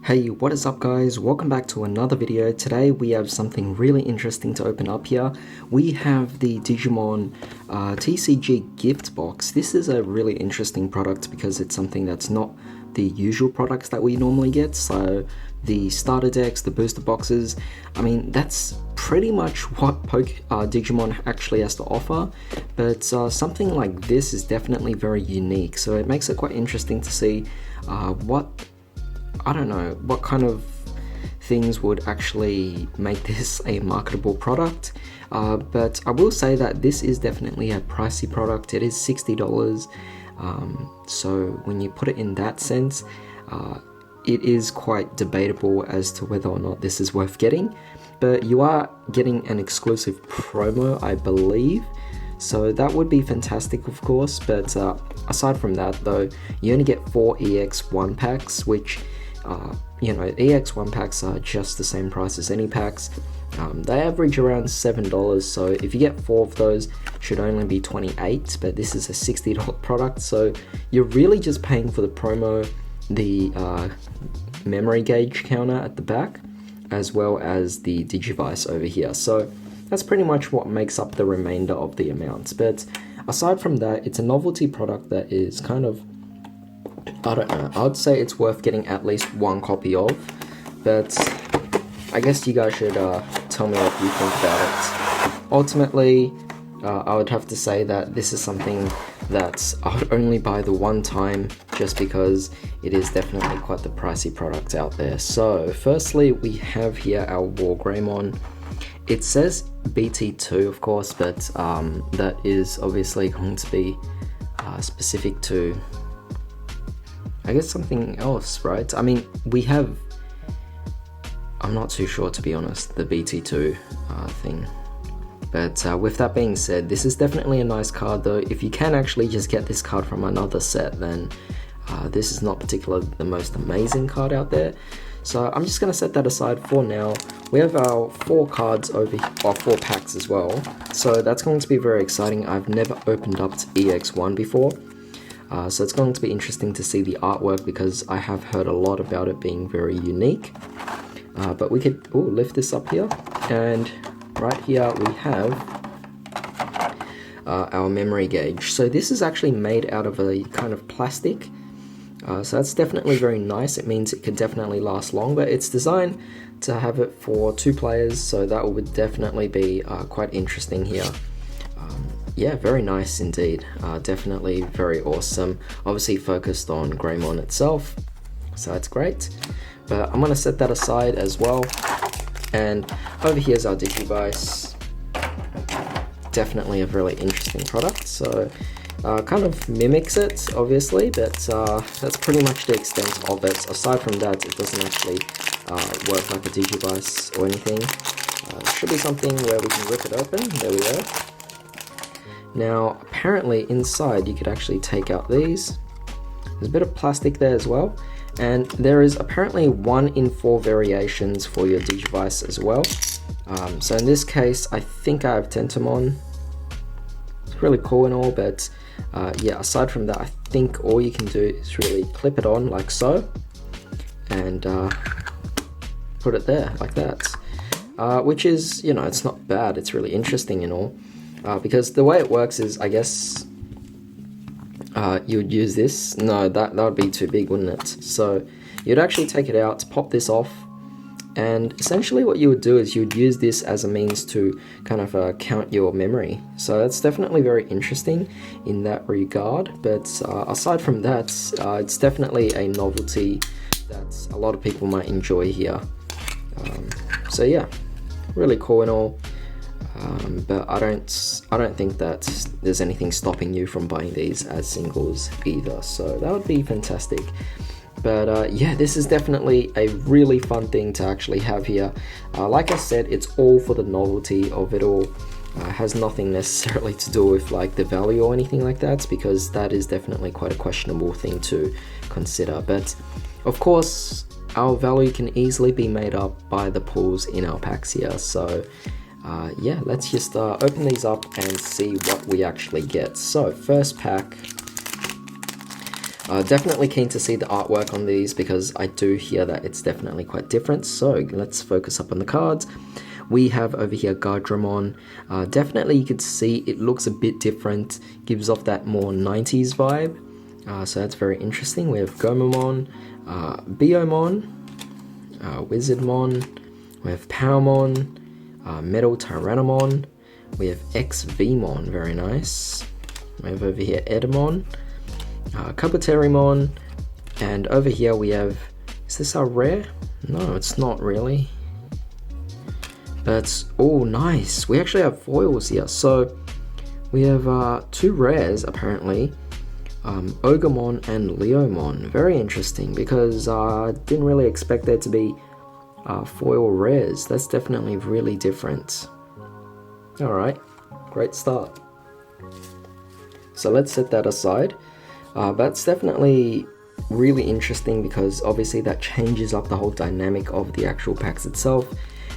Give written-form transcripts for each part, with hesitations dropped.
Hey, what is up guys? Welcome back to another video. Today we have something really interesting to open up here. We have the Digimon TCG gift box. This is a really interesting product because it's something that's not the usual products that we normally get. So the starter decks, the booster boxes, I mean that's pretty much what Digimon actually has to offer, but something like this is definitely very unique. So it makes it quite interesting to see what kind of things would actually make this a marketable product. But I will say that this is definitely a pricey product. It is $60. So when you put it in that sense, it is quite debatable as to whether or not this is worth getting. But you are getting an exclusive promo, I believe. So that would be fantastic, of course. But aside from that, though, you only get 4 EX1 packs, which EX1 packs are just the same price as any packs. They average around $7, so if you get 4 of those, it should only be $28, but this is a $60 product, so you're really just paying for the promo, the memory gauge counter at the back, as well as the Digivice over here. So that's pretty much what makes up the remainder of the amounts. But aside from that, it's a novelty product that is kind of, I don't know, I'd say it's worth getting at least one copy of, but I guess you guys should tell me what you think about it. Ultimately, I would have to say that this is something that I would only buy the one time, just because it is definitely quite the pricey product out there. So firstly, we have here our Wargreymon. It says BT2, of course, but that is obviously going to be specific to, I guess, something else, right? I mean, we have, I'm not too sure, to be honest, the BT2 thing. But with that being said, this is definitely a nice card, though. If you can actually just get this card from another set, then this is not particularly the most amazing card out there. So I'm just going to set that aside for now. We have our 4 cards over here, or 4 packs as well. So that's going to be very exciting. I've never opened up to EX1 before. So it's going to be interesting to see the artwork, because I have heard a lot about it being very unique. But we could lift this up here, and right here we have our memory gauge. So this is actually made out of a kind of plastic. So that's definitely very nice. It means it could definitely last longer. It's designed to have it for 2 players, so that would definitely be quite interesting here. Yeah, very nice indeed. Definitely very awesome. Obviously focused on Greymon itself, so that's great. But I'm going to set that aside as well. And over here's our Digivice. Definitely a really interesting product. So kind of mimics it, obviously, but that's pretty much the extent of it. Aside from that, it doesn't actually work like a Digivice or anything. It should be something where we can rip it open. There we go. Now, apparently inside you could actually take out these. There's a bit of plastic there as well. And there is apparently 1 in 4 variations for your Digivice as well. So in this case, I think I have Tentomon. It's really cool and all, but yeah, aside from that, I think all you can do is really clip it on like so, and put it there like that. Which is, it's not bad. It's really interesting and all. Because the way it works is, I guess, you would use this. No, that would be too big, wouldn't it? So you'd actually take it out, pop this off, and essentially what you would do is you would use this as a means to kind of count your memory. So that's definitely very interesting in that regard. But aside from that, it's definitely a novelty that a lot of people might enjoy here. So yeah, really cool and all. But I don't think that there's anything stopping you from buying these as singles either, so that would be fantastic. But yeah, this is definitely a really fun thing to actually have here. Like I said, it's all for the novelty of it all. Has nothing necessarily to do with like the value or anything like that, because that is definitely quite a questionable thing to consider. But of course, our value can easily be made up by the pulls in our packs here. So yeah, let's just open these up and see what we actually get. So first pack, Definitely keen to see the artwork on these because I do hear that it's definitely quite different. So let's focus up on the cards. We have over here Gardramon. Definitely you could see it looks a bit different, gives off that more 90s vibe. So that's very interesting. We have Gomamon, Biomon, Wizardmon, we have Powermon, Metal Tyrannomon, we have XVmon, very nice. We have over here Edamon, Kabuterimon, and over here we have, is this our rare? No, it's not really. But, oh nice, we actually have foils here. So we have 2 rares apparently, Ogremon and Leomon. Very interesting because I didn't really expect there to be foil rares. That's definitely really different. Alright, great start. So let's set that aside. That's definitely really interesting because obviously that changes up the whole dynamic of the actual packs itself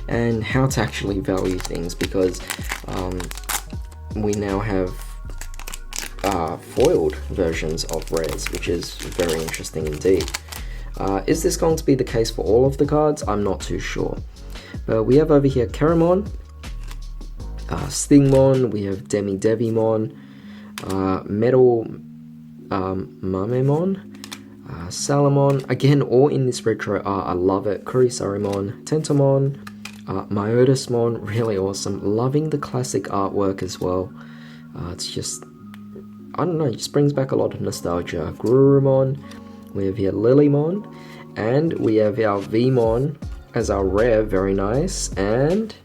and how to actually value things, because we now have foiled versions of rares, which is very interesting indeed. Is this going to be the case for all of the cards? I'm not too sure. But we have over here Keramon, Stingmon, we have Devimon, Metal Mamemon, Salamon, again all in this retro art, I love it. Kurisarimon, Tentomon, Myotismon, really awesome. Loving the classic artwork as well. It's just, I don't know, it just brings back a lot of nostalgia. Garurumon, we have here Lilymon, and we have our Vmon as our rare, very nice. And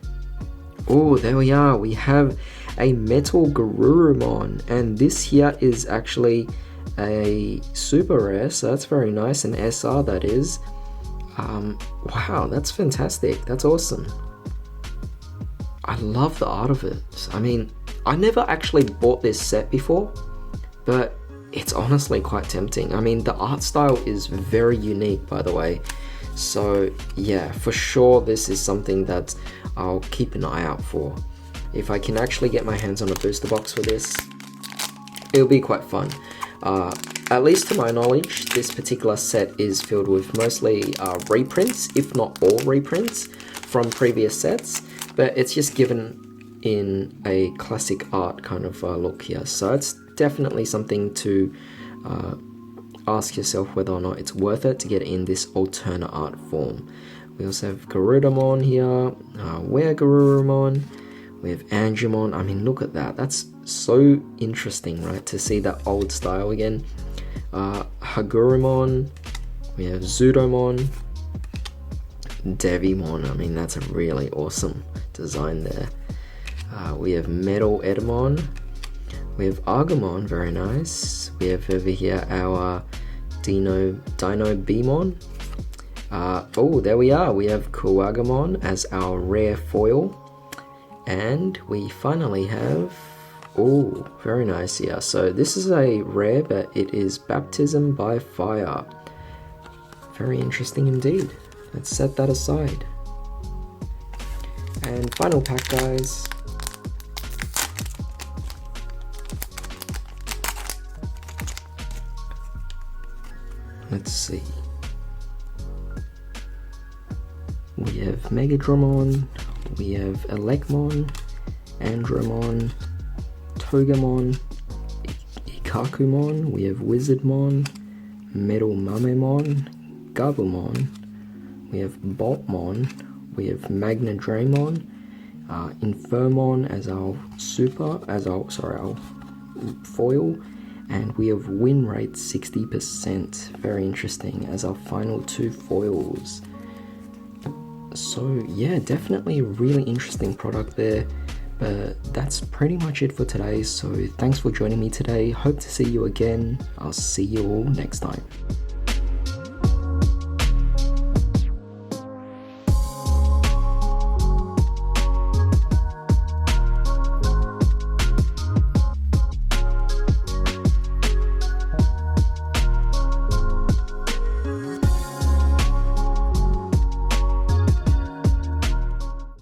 oh, there we are, we have a Metal Garurumon, and this here is actually a super rare, so that's very nice, an SR that is. Wow, that's fantastic, that's awesome. I love the art of it. I mean, I never actually bought this set before, but it's honestly quite tempting. I mean, the art style is very unique, by the way. So yeah, for sure this is something that I'll keep an eye out for. If I can actually get my hands on a booster box for this, it'll be quite fun. At least to my knowledge, this particular set is filled with mostly reprints, if not all reprints, from previous sets, but it's just given in a classic art kind of look here. So it's definitely something to ask yourself whether or not it's worth it to get in this alternate art form. We also have Garudamon here, Weregarurumon, we have Angemon. I mean, look at that, that's so interesting, right, to see that old style again. Hagurumon, we have Zudomon, Devimon, I mean that's a really awesome design there. We have Metal Edamon, we have Argamon, very nice. We have over here our Dino Bemon. Oh, there we are, we have Kuwagamon as our rare foil. And we finally have, oh, very nice here. So this is a rare, but it is Baptism by Fire. Very interesting indeed. Let's set that aside. And final pack, guys. Let's see. We have Megadramon, we have Elecmon, Andromon, Togemon, Ikakumon, we have Wizardmon, Metal Mamemon, Gabumon, we have Boltmon, we have Magnadramon, Infirmon as our our foil, and we have win rate 60%, very interesting, as our final 2 foils. So yeah, definitely a really interesting product there, but that's pretty much it for today. So thanks for joining me today, hope to see you again. I'll see you all next time.